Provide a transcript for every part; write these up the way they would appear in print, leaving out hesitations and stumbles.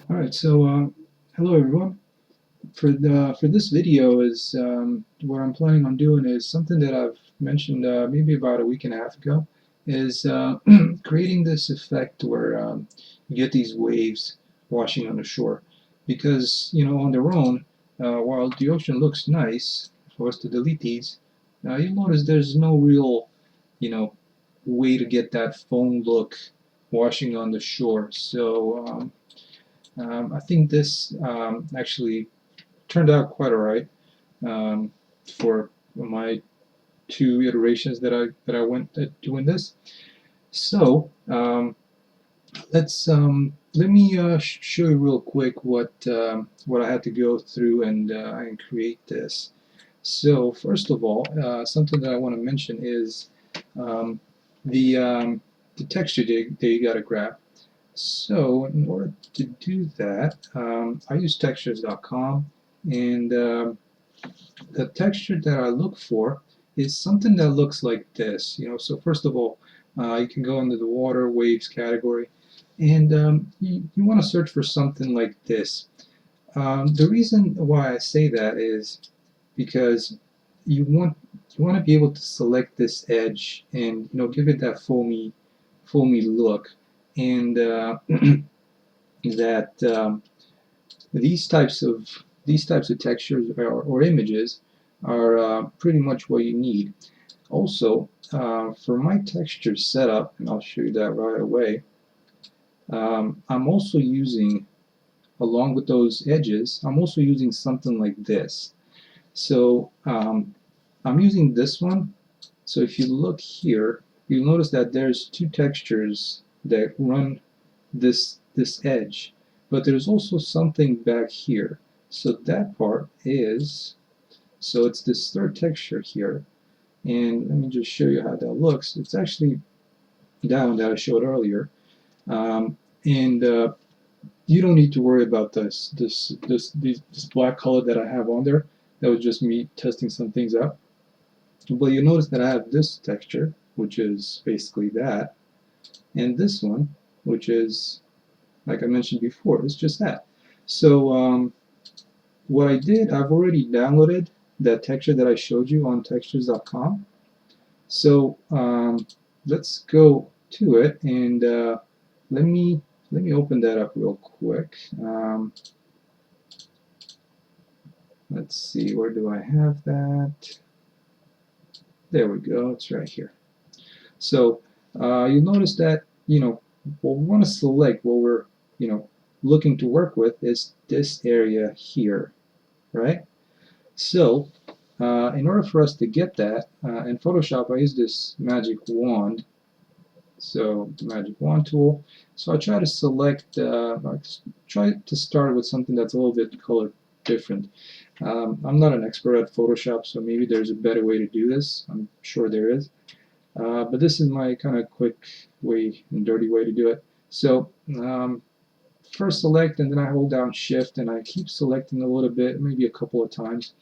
All right, so hello everyone. For this video is what I'm planning on doing is something that I've mentioned maybe about a week and a half ago, is creating this effect where you get these waves washing on the shore, because on their own, while the ocean looks nice for us to delete these, you'll notice there's no real you know way to get that foam look washing on the shore. So I think this actually turned out quite alright um, for my two iterations that I went at doing this. So let me show you real quick what I had to go through and create this. So first of all, something that I want to mention is um, the um, the texture that you got to grab. So in order to do that, I use textures.com, and the texture that I look for is something that looks like this. So first of all, you can go into the water waves category, and you want to search for something like this. The reason why I say that is because you want to be able to select this edge and give it that foamy look, and that these types of textures or images are pretty much what you need. Also, for my texture setup, and I'll show you that right away, I'm also using, along with those edges, I'm also using something like this. So I'm using this one. So if you look here, you'll notice that there's two textures that run this edge, but there's also something back here. So that part is, so it's this third texture here, and let me just show you how that looks. It's actually that one that I showed earlier, and you don't need to worry about this black color that I have on there. That was just me testing some things out. But you notice that I have this texture, which is basically that, and this one, which is, like I mentioned before, it's just that. So what I did, I've already downloaded that texture that I showed you on textures.com. So let's go to it, and let me let me open that up real quick. Let's see, where do I have that? There we go, it's right here. So you'll notice that what we want to select, what we're you know looking to work with, is this area here, right? So in order for us to get that, in Photoshop I use this magic wand. So the magic wand tool. So I try to select, try to start with something that's a little bit color different. I'm not an expert at Photoshop, so maybe there's a better way to do this. I'm sure there is. But this is my kind of quick way and dirty way to do it. So first select, and then I hold down shift, and I keep selecting a little bit, maybe a couple of times.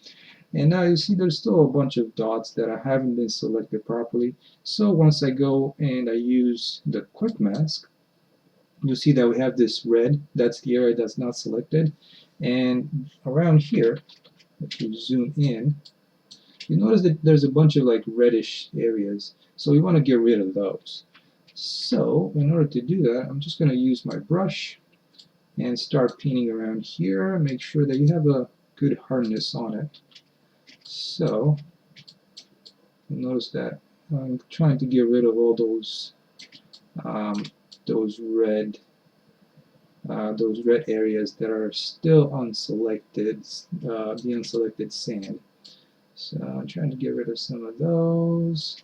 And now you see there's still a bunch of dots that I haven't been selected properly. So once I go and I use the quick mask, you'll see that we have this red. That's the area that's not selected. And around here, if you zoom in, you notice that there's a bunch of like reddish areas. So we want to get rid of those. So in order to do that, I'm just going to use my brush and start painting around here. Make sure that you have a good hardness on it. So notice that I'm trying to get rid of all those red areas that are still unselected, the unselected sand. So I'm trying to get rid of some of those.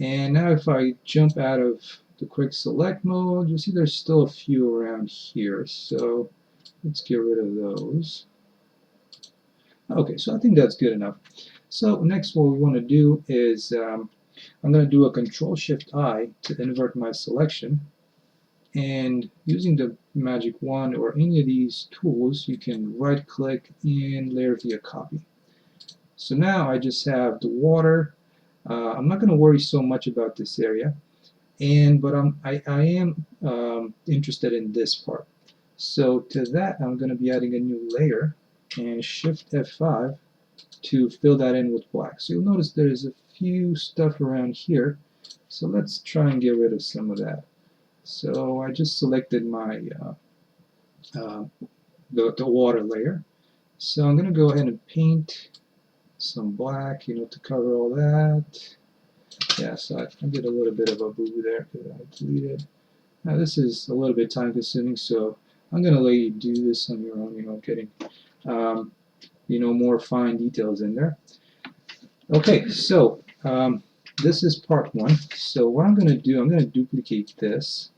And now if I jump out of the quick select mode, you'll see there's still a few around here. So let's get rid of those. Okay, so I think that's good enough. So next what we want to do is I'm going to do a Control-Shift-I to invert my selection. And using the magic wand or any of these tools, you can right click and layer via copy. So now I just have the water. I'm not going to worry so much about this area, but I am interested in this part. So to that, I'm going to be adding a new layer and Shift F5 to fill that in with black. So you'll notice there's a few stuff around here. So let's try and get rid of some of that. So I just selected my uh, the water layer. So I'm going to go ahead and paint some black, to cover all that. Yeah, so I did a little bit of a boo there because I deleted. Now this is a little bit time consuming, so I'm going to let you do this on your own, getting more fine details in there. Okay, so this is part one. So what I'm going to do, I'm going to duplicate this,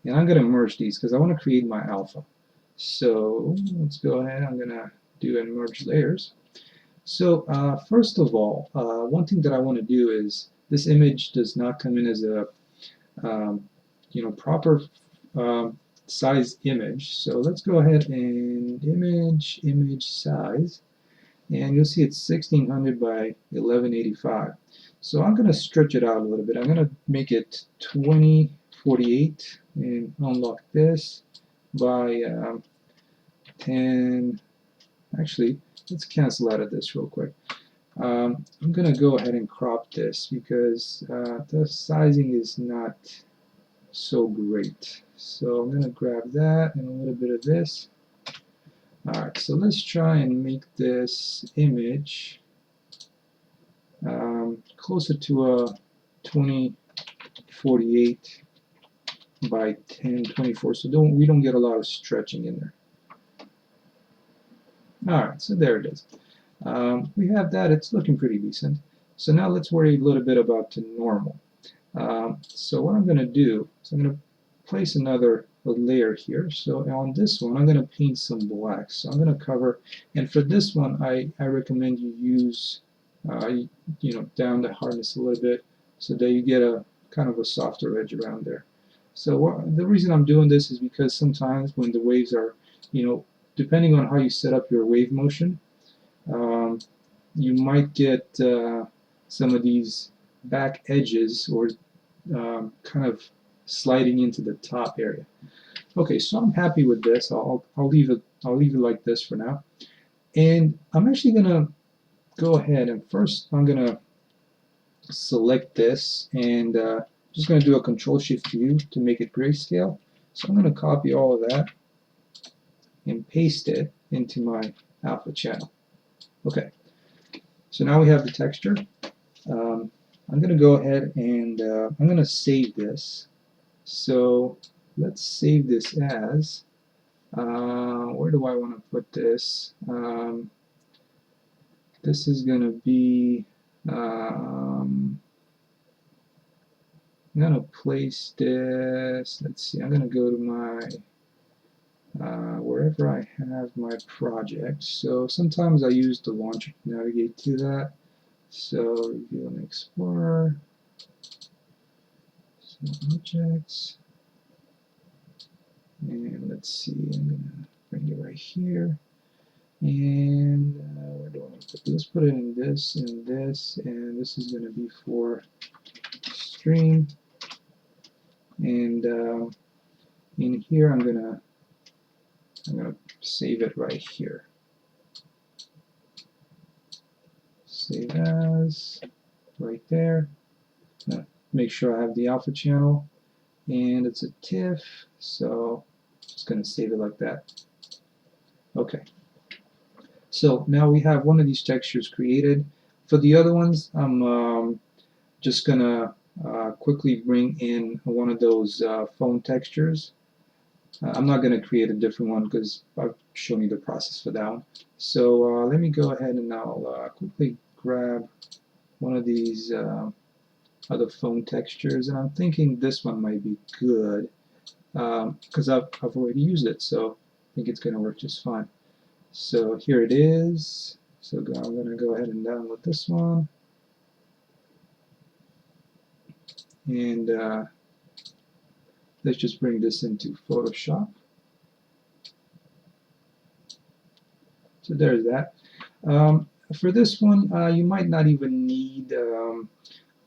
and I'm going to merge these because I want to create my alpha. So let's go ahead. I'm going to do and merge layers. So first of all, one thing that I want to do is this image does not come in as a proper size image. So let's go ahead and image size, and you'll see it's 1600 by 1185. So I'm going to stretch it out a little bit. I'm going to make it 2048 and unlock this by 10. Actually, let's cancel out of this real quick. I'm going to go ahead and crop this because the sizing is not so great. So I'm going to grab that and a little bit of this. Alright, so let's try and make this image closer to a 2048 by 1024, so we don't get a lot of stretching in there. Alright, so there it is. We have that. It's looking pretty decent. So now let's worry a little bit about the normal. So what I'm going to do is I'm going to place another layer here. So on this one, I'm going to paint some black. So I'm going to cover, and for this one, I recommend you use, down the hardness a little bit so that you get a kind of a softer edge around there. So the reason I'm doing this is because sometimes when the waves are, depending on how you set up your wave motion, you might get some of these back edges or kind of sliding into the top area. Okay, so I'm happy with this. I'll leave it like this for now. And I'm actually gonna go ahead and first I'm gonna select this and just gonna do a Control-Shift-U to make it grayscale. So I'm gonna copy all of that and paste it into my alpha channel. Okay, so now we have the texture. I'm going to go ahead and I'm going to save this. So let's save this as, where do I want to put this? This is going to be, I'm going to place this, let's see, I'm going to go to my, wherever I have my project. So sometimes I use the launcher to navigate to that. So review and explore, some objects, and let's see, I'm going to bring it right here, and where do I want to put this? Let's put it in this, and this is going to be for stream, and in here I'm going to save it right here. Save as, right there. Make sure I have the alpha channel, and it's a TIFF, so I'm just going to save it like that. Okay, so now we have one of these textures created. For the other ones, I'm just going to quickly bring in one of those phone textures. I'm not going to create a different one because I've shown you the process for that one. So let me go ahead and I'll quickly grab one of these other phone textures, and I'm thinking this one might be good because I've already used it, so I think it's going to work just fine. So here it is. So I'm going to go ahead and download this one, and let's just bring this into Photoshop. So there's that. For this one, you might not even need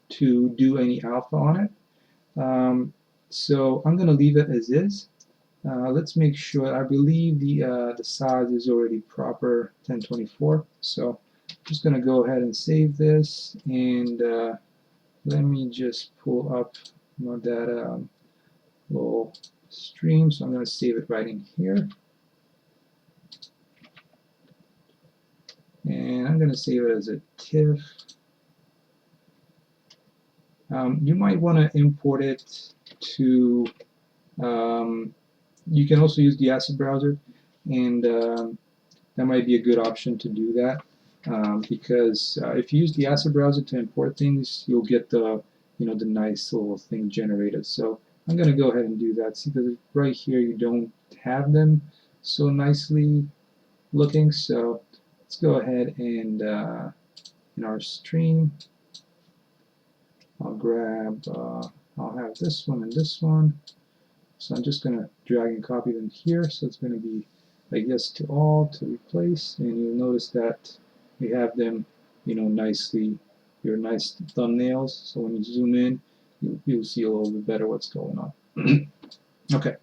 to do any alpha on it. So I'm going to leave it as is. let's make sure. I believe the size is already proper 1024. So I'm just going to go ahead and save this, and let me just pull up that little stream. So I'm going to save it right in here, and I'm going to save it as a TIFF. You might want to import it to. You can also use the asset browser, and that might be a good option to do that, because if you use the asset browser to import things, you'll get the the nice little thing generated. So I'm going to go ahead and do that. See, because right here you don't have them so nicely looking. So let's go ahead and in our stream, I'll have this one and this one. So I'm just going to drag and copy them here. So it's going to be like this to all, to replace, and you'll notice that we have them, nicely, your nice thumbnails. So when you zoom in, you'll see a little bit better what's going on. Okay,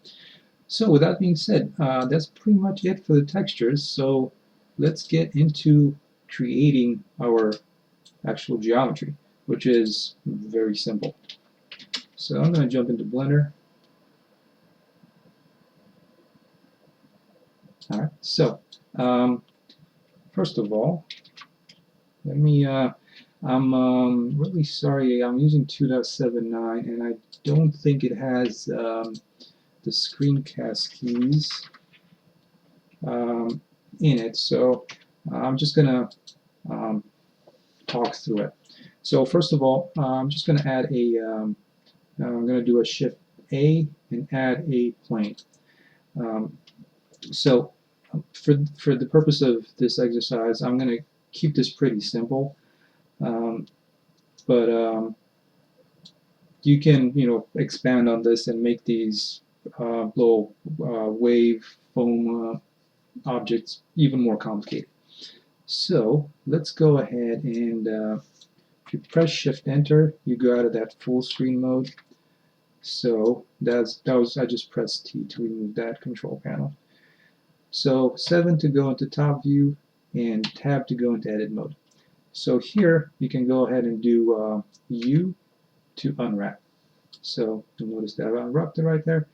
so with that being said, that's pretty much it for the textures. So let's get into creating our actual geometry, which is very simple. So I'm going to jump into Blender. Alright, so first of all, let me, I'm really sorry, I'm using 2.79 and I don't think it has the screencast keys in it, so I'm just going to talk through it. So first of all, I'm just going to add I'm going to do a Shift A and add a plane. So for the purpose of this exercise, I'm going to keep this pretty simple, but you can expand on this and make these little wave foam objects even more complicated. So let's go ahead and if you press Shift Enter, you go out of that full screen mode. So I just pressed T to remove that control panel. So 7 to go into top view, and tab to go into edit mode. So here you can go ahead and do U to unwrap. So you'll notice that I unwrapped it right there.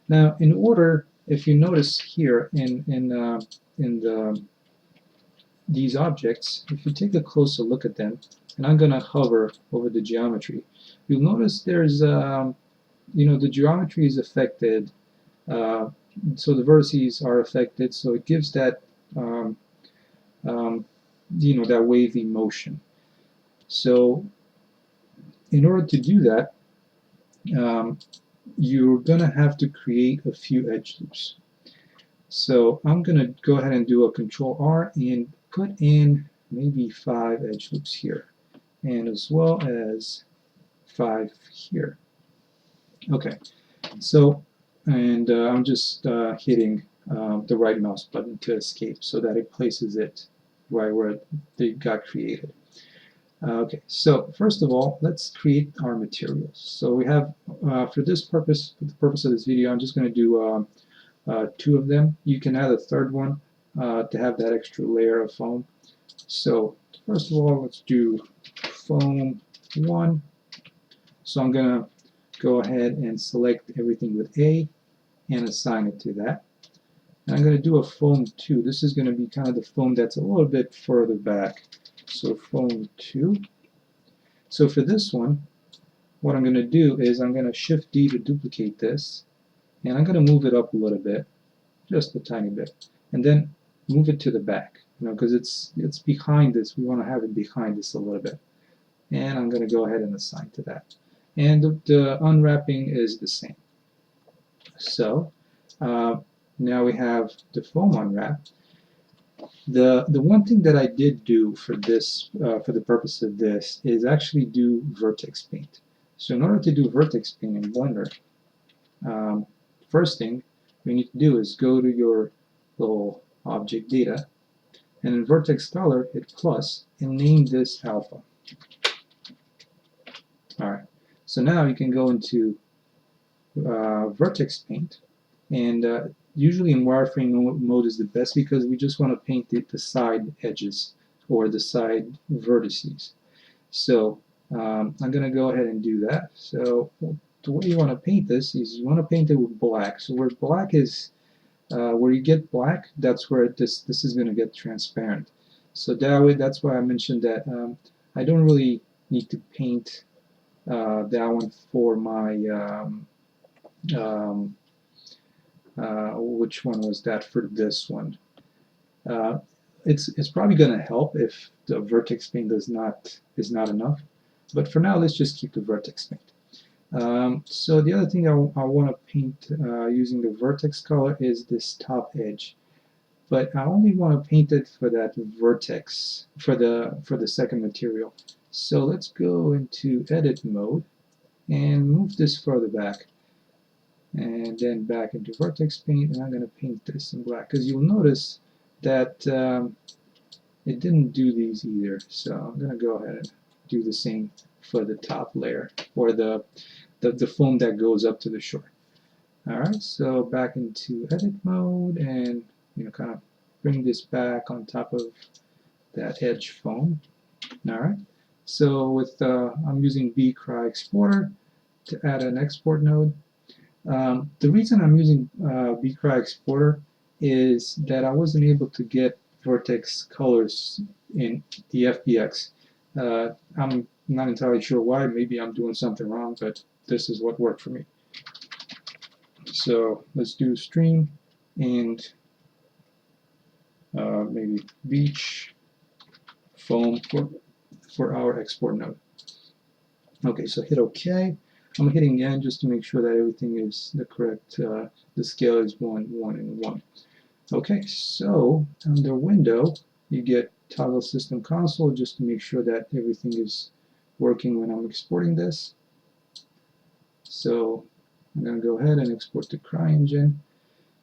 Now, in order, if you notice here in these objects, if you take a closer look at them, and I'm going to hover over the geometry, you'll notice there's the geometry is affected. So the vertices are affected, so it gives that that wavy motion. So in order to do that, you're going to have to create a few edge loops. So I'm going to go ahead and do a Control R and put in maybe 5 edge loops here, and as well as 5 here. Okay, so and I'm just hitting the right mouse button to escape so that it places it right where they got created. Okay, so first of all, let's create our materials. So we have, for the purpose of this video, I'm just going to do 2 of them. You can add a third one to have that extra layer of foam. So first of all, let's do foam 1. So I'm going to go ahead and select everything with A and assign it to that. And I'm going to do a foam 2. This is going to be kind of the foam that's a little bit further back. So foam 2. So for this one, what I'm going to do is I'm going to Shift D to duplicate this, and I'm going to move it up a little bit, just a tiny bit, and then move it to the back, because it's behind this. We want to have it behind this a little bit, and I'm going to go ahead and assign to that. And the unwrapping is the same. So now we have the foam unwrap. The one thing that I did do for this, for the purpose of this, is actually do vertex paint. So in order to do vertex paint in Blender, first thing we need to do is go to your little object data, and in vertex color hit plus and name this alpha. Alright, so now you can go into vertex paint, And usually in wireframe mode is the best because we just want to paint the side edges or the side vertices. So I'm going to go ahead and do that. So the way you want to paint this is you want to paint it with black. So where black is, where you get black, that's where this is going to get transparent. So that way, that's why I mentioned that I don't really need to paint that one for my um, which one was that for this one? Uh, it's probably going to help if the vertex paint is not enough. But for now, let's just keep the vertex paint. So the other thing I want to paint using the vertex color is this top edge. But I only want to paint it for that vertex, for the second material. So let's go into edit mode and move this further back. And then back into vertex paint, and I'm going to paint this in black because you'll notice that it didn't do these either. So I'm going to go ahead and do the same for the top layer, or the foam that goes up to the shore. Alright, so back into edit mode, and kind of bring this back on top of that edge foam. Alright, so with I'm using Cry Exporter to add an export node. The reason I'm using Cry Exporter is that I wasn't able to get vertex colors in the FBX. I'm not entirely sure why. Maybe I'm doing something wrong, but this is what worked for me. So let's do stream and maybe beach foam for our export node. Okay, so hit OK. I'm hitting N just to make sure that everything is the correct, the scale is 1, 1, and 1. Okay, so under Window, you get Toggle System Console just to make sure that everything is working when I'm exporting this. So I'm going to go ahead and export to Cryengine.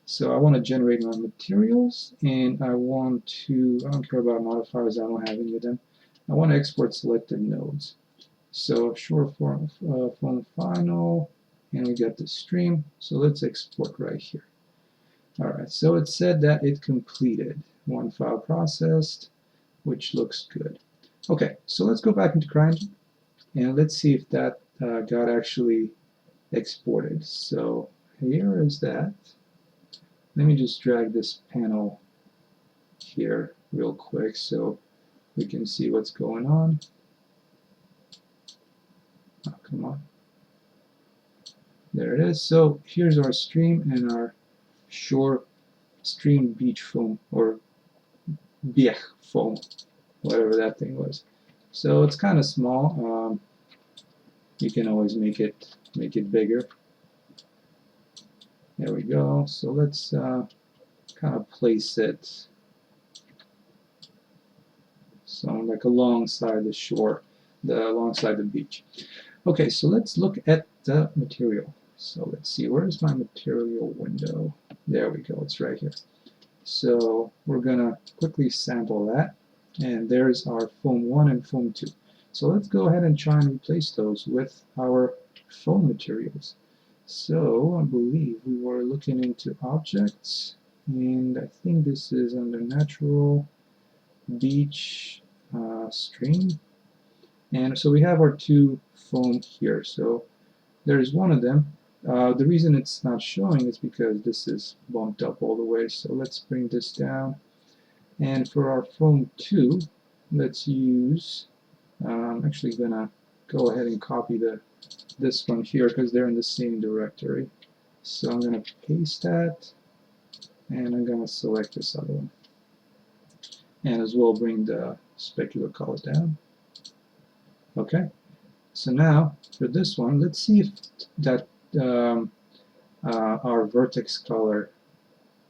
So I want to generate my materials, and I don't care about modifiers, I don't have any of them. I want to export selected nodes. So short form final, and we got the stream. So let's export right here. Alright, so it said that it completed. One file processed, which looks good. Okay, so let's go back into Cryengine, and let's see if that got actually exported. So here is that. Let me just drag this panel here real quick so we can see what's going on. Oh, come on. There it is. So here's our stream and our shore stream beach foam, or biech foam, whatever that thing was. So it's kind of small. You can always make it bigger. There we go. So let's kind of place it so like alongside the shore, alongside the beach. Okay, so let's look at the material. So let's see, where's my material window? There we go, it's right here. So we're gonna quickly sample that, and there's our foam 1 and foam 2. So let's go ahead and try and replace those with our foam materials. So I believe we were looking into objects, and I think this is under natural, beach, stream. And so we have our two foam here. So there's one of them. The reason it's not showing is because this is bumped up all the way. So let's bring this down. And for our foam 2, let's use, I'm actually going to go ahead and copy this one here because they're in the same directory. So I'm going to paste that, and I'm going to select this other one. And as well bring the specular color down. Okay, so now for this one, let's see if that our vertex color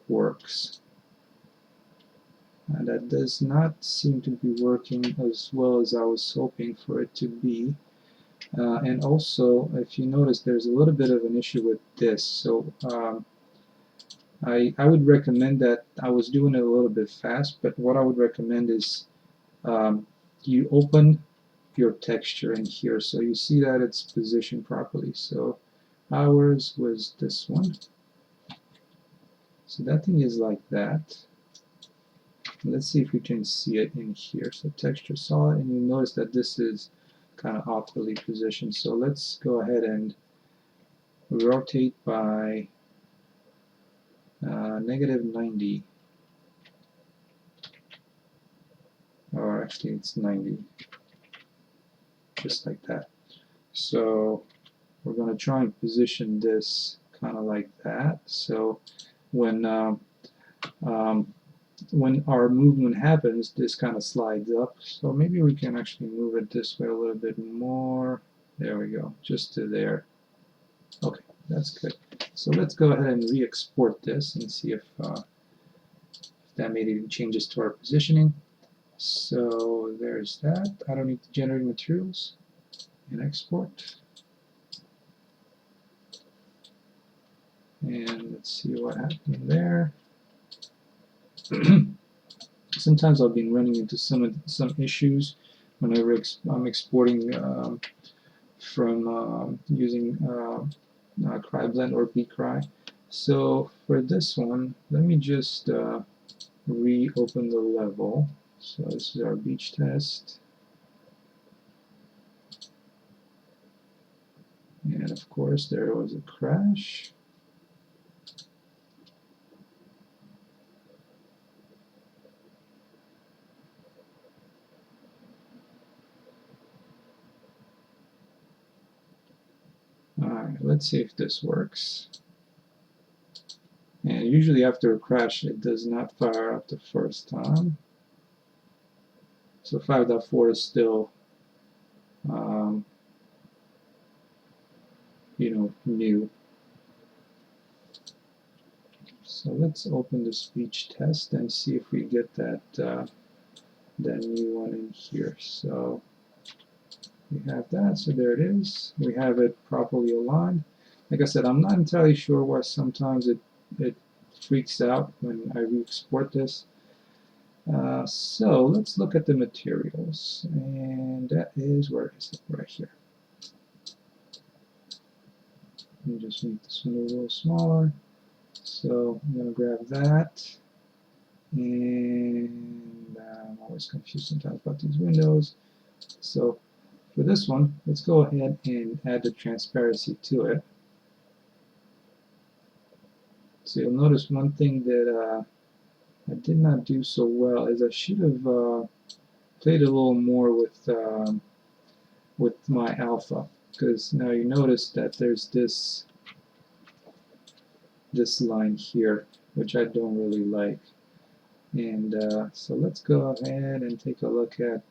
works. And that does not seem to be working as well as I was hoping for it to be. And also, if you notice, there's a little bit of an issue with this. So I would recommend that, I was doing it a little bit fast, but what I would recommend is you open your texture in here so you see that it's positioned properly. So ours was this one. So that thing is like that. Let's see if we can see it in here. So texture solid, and you notice that this is kind of awkwardly positioned. So let's go ahead and rotate by -90, or actually it's 90, just like that. So we're going to try and position this kind of like that. So when our movement happens, this kind of slides up. So maybe we can actually move it this way a little bit more. There we go, just to there. Okay, that's good. So let's go ahead and re-export this and see if that made any changes to our positioning. So there's that. I don't need to generate materials and export. And let's see what happened there. Sometimes I've been running into some issues whenever I'm exporting from using Cryblend or bcry. So for this one, let me just reopen the level. So this is our beach test. And of course there was a crash. Alright, let's see if this works. And usually after a crash it does not fire up the first time. So 5.4 is still new. So let's open the speech test and see if we get that new one in here. So we have that, so there it is. We have it properly aligned. Like I said, I'm not entirely sure why sometimes it freaks out when I re-export this. So let's look at the materials, and that is, where is it? Right here. Let me just make this one a little smaller. So I'm going to grab that, and I'm always confused sometimes about these windows. So for this one, let's go ahead and add the transparency to it. So you'll notice one thing that I did not do so well is I should have played a little more with my alpha, because now you notice that there's this line here, which I don't really like. And so let's go ahead and take a look at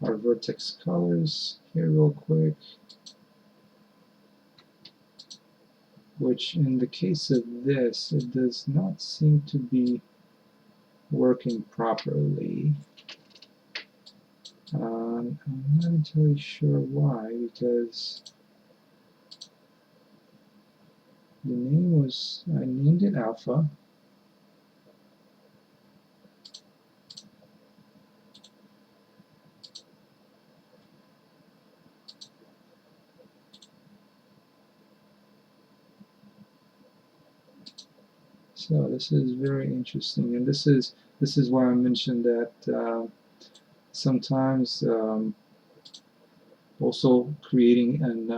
our vertex colors here real quick, which in the case of this, it does not seem to be working properly. I'm not entirely sure why, because the name was, I named it alpha. So this is very interesting, and this is why I mentioned that sometimes also creating an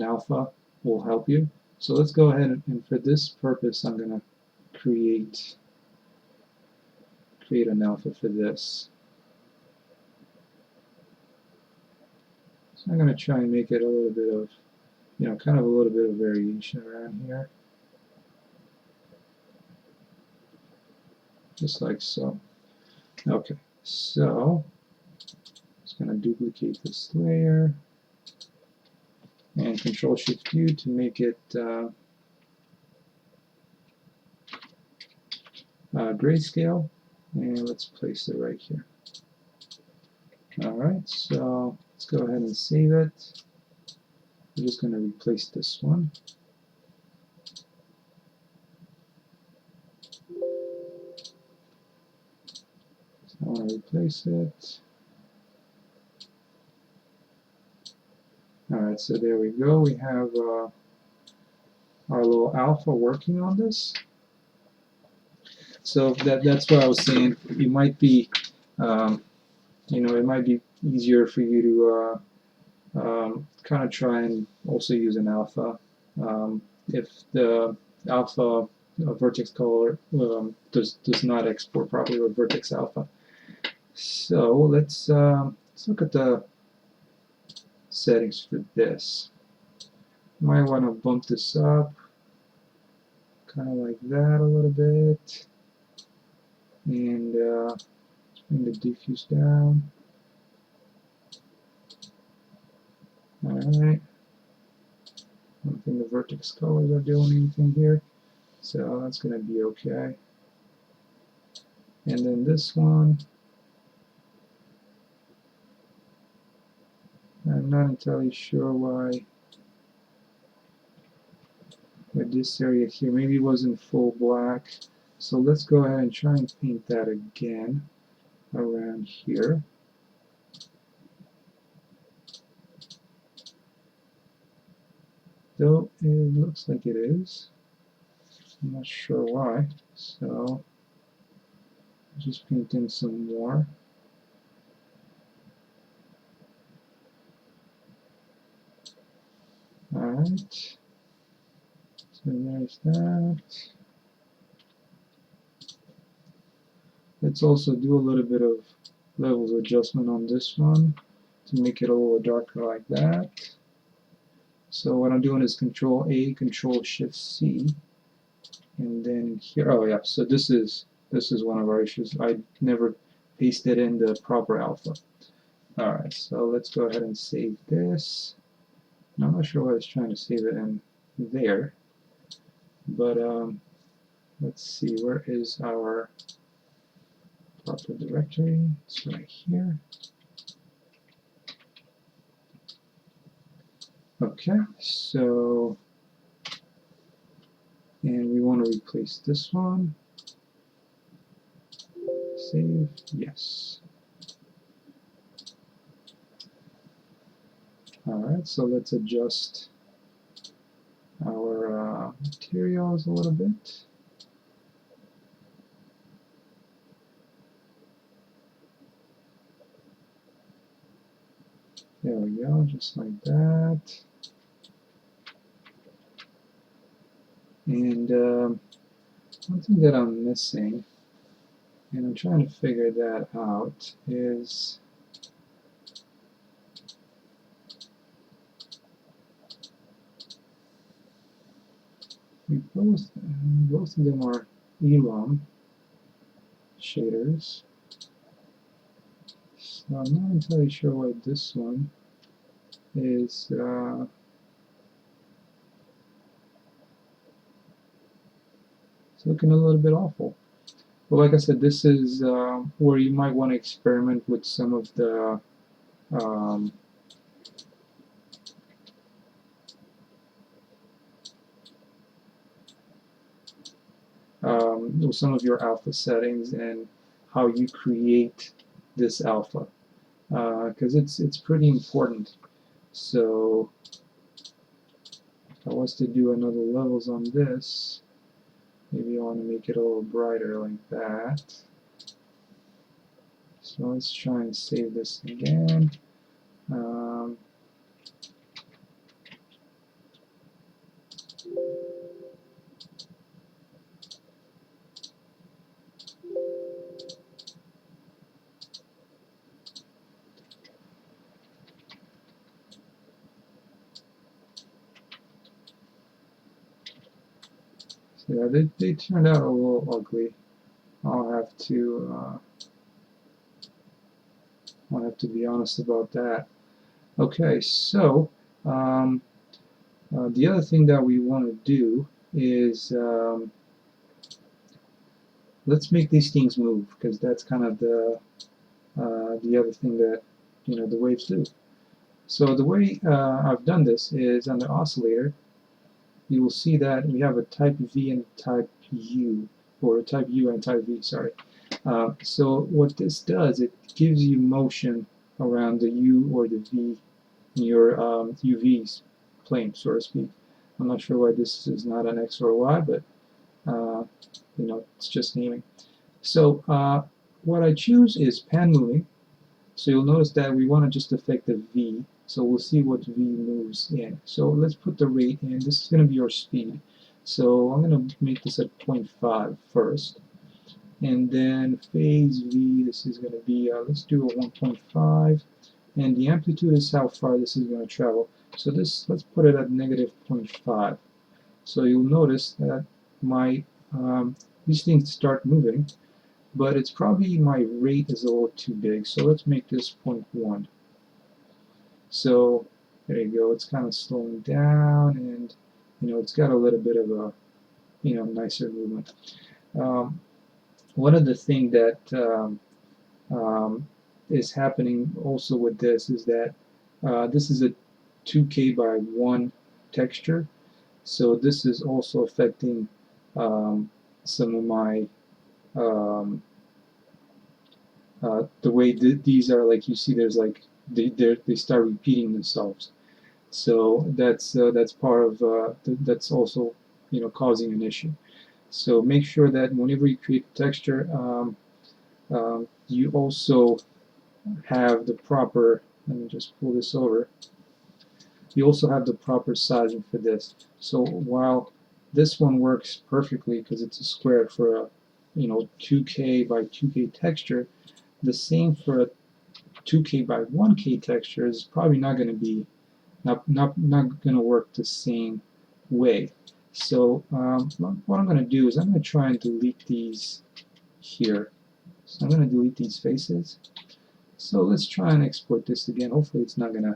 alpha will help you. So let's go ahead and for this purpose I'm going to create an alpha for this. So I'm going to try and make it a little bit of, kind of a little bit of variation around here. Just like so. Okay, so just going to duplicate this layer and Control-Shift-U to make it grayscale, and let's place it right here. Alright, so let's go ahead and save it. We're just going to replace this one. So I want to replace it. Alright, so there we go. We have our little alpha working on this. So that's what I was saying. You might be, it might be easier for you to kind of try and also use an alpha. If the alpha vertex color does not export properly with vertex alpha. So let's look at the settings for this. Might want to bump this up, kind of like that a little bit, and bring the diffuse down. Alright, I don't think the vertex colors are doing anything here, so that's going to be okay. And then this one, I'm not entirely sure why with this area here, maybe it wasn't full black, so let's go ahead and try and paint that again around here. Though it looks like it is, I'm not sure why, so just paint in some more. Alright, so there's that. Let's also do a little bit of levels adjustment on this one to make it a little darker like that. So what I'm doing is Control A, Control Shift C, and then here. Oh yeah, so this is one of our issues. I never pasted in the proper alpha. All right, so let's go ahead and save this. And I'm not sure why it's trying to save it in there, but let's see, where is our proper directory? It's right here. Okay, so, and we want to replace this one. Save, yes. Alright, so let's adjust our materials a little bit. There we go, just like that. And one thing that I'm missing, and I'm trying to figure that out, is both of them are elong shaders. So I'm not entirely sure why this one is it's looking a little bit awful. But like I said, this is where you might want to experiment with some of the with some of your alpha settings and how you create this alpha, because it's pretty important. So if I was to do another levels on this, maybe I want to make it a little brighter like that. So let's try and save this again. So yeah, they turned out a little ugly. I'll have to be honest about that. Okay, so the other thing that we want to do is let's make these things move, because that's kind of the other thing that the waves do. So the way I've done this is on the oscillator, you will see that we have a type V and type U, or a type U and type V, sorry. So what this does, it gives you motion around the U or the V in your UV's plane, so to speak. I'm not sure why this is not an X or a Y, but you know, it's just naming. So what I choose is pan moving. So you'll notice that we want to just affect the V. So we'll see what V moves in. So let's put the rate in. This is going to be our speed. So I'm going to make this at 0.5 first. And then phase V, this is going to be, let's do a 1.5. And the amplitude is how far this is going to travel. So this, let's put it at negative 0.5. So you'll notice that my these things start moving, but it's probably my rate is a little too big. So let's make this 0.1. So there you go. It's kind of slowing down, and you know it's got a little bit of a nicer movement. One of the things that is happening also with this is that this is a 2K by 1 texture, so this is also affecting some of my the way these are, like you see there's like they start repeating themselves, so that's part of that's also causing an issue. So make sure that whenever you create a texture, you also have the proper, let me just pull this over, you also have the proper sizing for this. So while this one works perfectly because it's a square for a 2K by 2K texture, the same for a 2K by 1K texture is probably not going to be not going to work the same way. So what I'm going to do is I'm going to try and delete these here. So I'm going to delete these faces. So let's try and export this again. Hopefully it's not going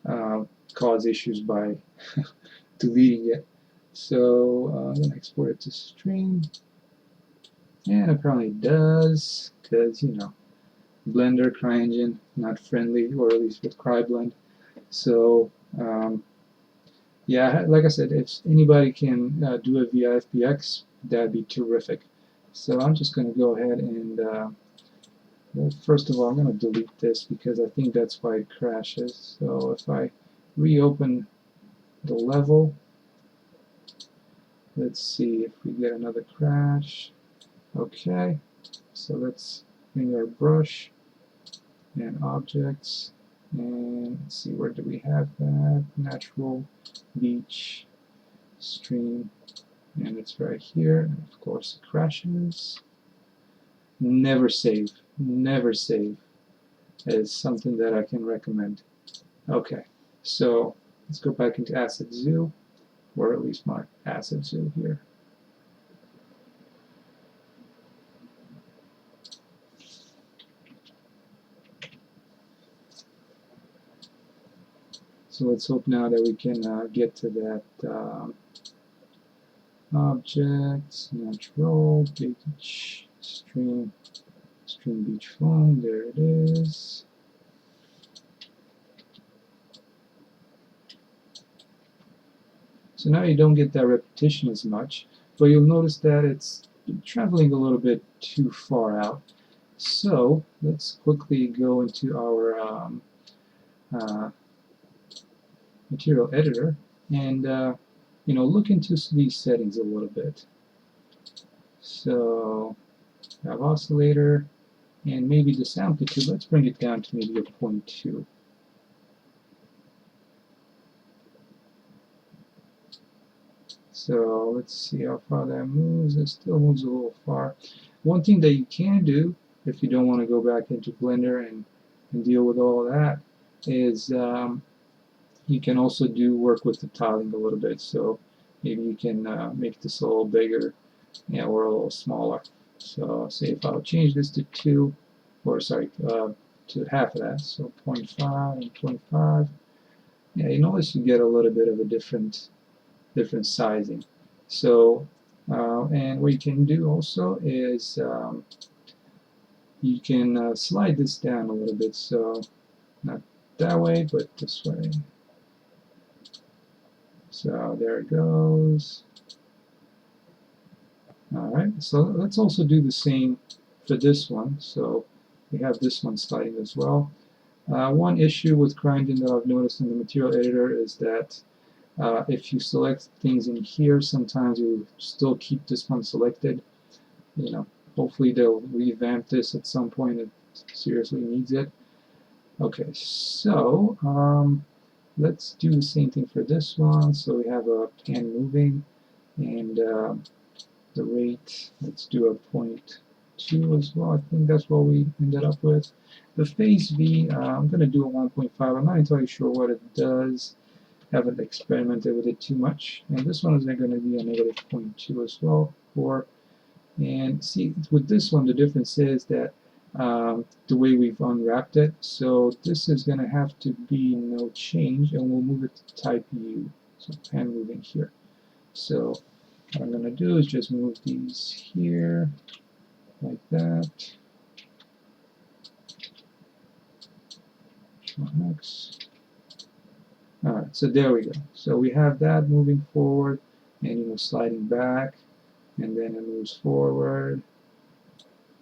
to cause issues by deleting it. So I'm going to export it to stream. And apparently it does, because, Blender, Cryengine, not friendly, or at least with CryBlend. So, yeah, like I said, if anybody can do it via FBX, that'd be terrific. So I'm just going to go ahead and, well, first of all, I'm going to delete this because I think that's why it crashes. So if I reopen the level, let's see if we get another crash. Okay, so let's bring our brush and objects, and let's see, where do we have that? Natural, beach, stream, and it's right here, and of course it crashes. Never save, never save is something that I can recommend. Okay, so let's go back into Asset Zoo, or at least my Asset Zoo here. So let's hope now that we can get to that objects, natural, beach, stream beach foam, there it is. So now you don't get that repetition as much, but you'll notice that it's traveling a little bit too far out. So let's quickly go into our material editor and look into these settings a little bit. So have oscillator, and maybe this amplitude, let's bring it down to maybe a 0.2. So let's see how far that moves. It still moves a little far. One thing that you can do if you don't want to go back into Blender and deal with all of that is you can also work with the tiling a little bit. So maybe you can make this a little bigger, or a little smaller. So say if I'll change this to 2, or sorry, to half of that, so 0.5 and 0.5. Yeah, you notice you get a little bit of a different sizing. So and what you can do also is you can slide this down a little bit, so not that way but this way. So there it goes. Alright, so let's also do the same for this one. So we have this one sliding as well. One issue with Cryengine that I've noticed in the material editor is that If you select things in here, sometimes you still keep this one selected. You know, hopefully they'll revamp this at some point. It seriously needs it. Okay, so let's do the same thing for this one. So we have a pen moving, and the rate, let's do a 0.2 as well. I think that's what we ended up with. The phase V, I'm going to do a 1.5. I'm not entirely sure what it does. Haven't experimented with it too much. And this one is going to be a negative 0.2 as well. And see, with this one, the difference is that the way we've unwrapped it. So this is going to have to be no change, and we'll move it to type U. So pen moving here. So what I'm going to do is just move these here, like that. X. Alright, so there we go. So we have that moving forward, and sliding back, and then it moves forward,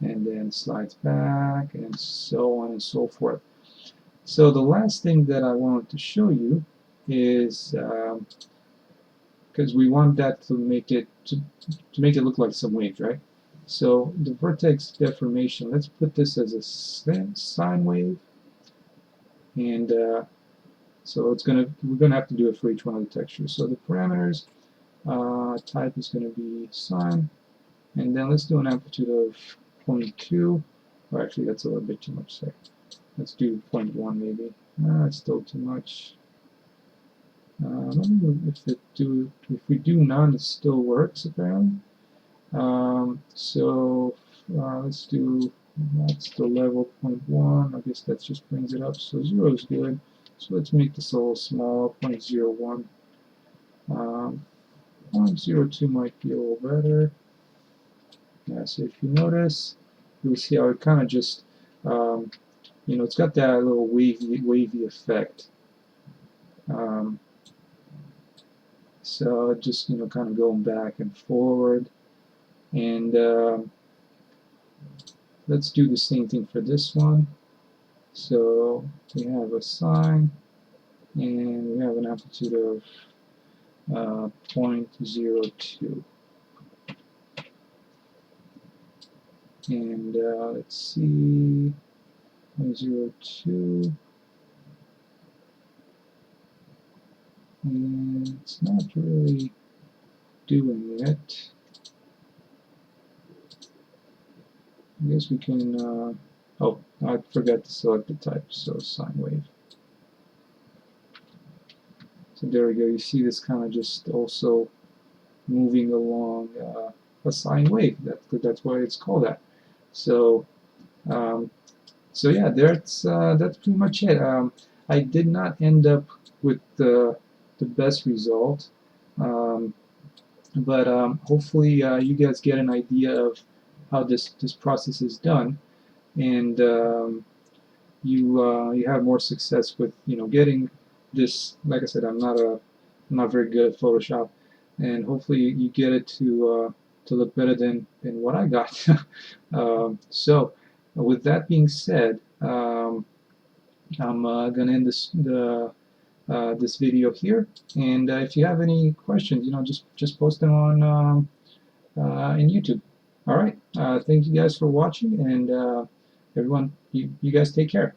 and then slides back, and so on and so forth. So the last thing that I wanted to show you is because we want that to make it look like some waves, right? So the vertex deformation, let's put this as a sine wave, and so we're gonna have to do it for each one of the textures. So the parameters type is gonna be sine, and then let's do an amplitude of 0.2, or actually that's a little bit too much. Sorry. Let's do 0.1 maybe. It's still too much. Let me know if we do none, it still works apparently. So let's do that's the level 0.1. I guess that just brings it up. So 0 is good. So let's make this a little smaller, 0.01. 0.02 might be a little better. Yeah, so if you notice, you'll see how it kind of just, it's got that little wavy effect. So just, kind of going back and forward. And let's do the same thing for this one. So we have a sine, and we have an amplitude of 0.02. And let's see, 0.02. And it's not really doing it. I guess we can, oh, I forgot to select the type, so sine wave. So there we go, you see this kind of just also moving along a sine wave. That's why it's called that. So, so yeah, that's pretty much it. I did not end up with the best result, but hopefully you guys get an idea of how this process is done, and you have more success with getting this. Like I said, I'm not very good at Photoshop, and hopefully you get it to look better than what I got. So with that being said, I'm gonna end this video here, and if you have any questions, just post them on in YouTube. All right, thank you guys for watching, and everyone, you guys take care.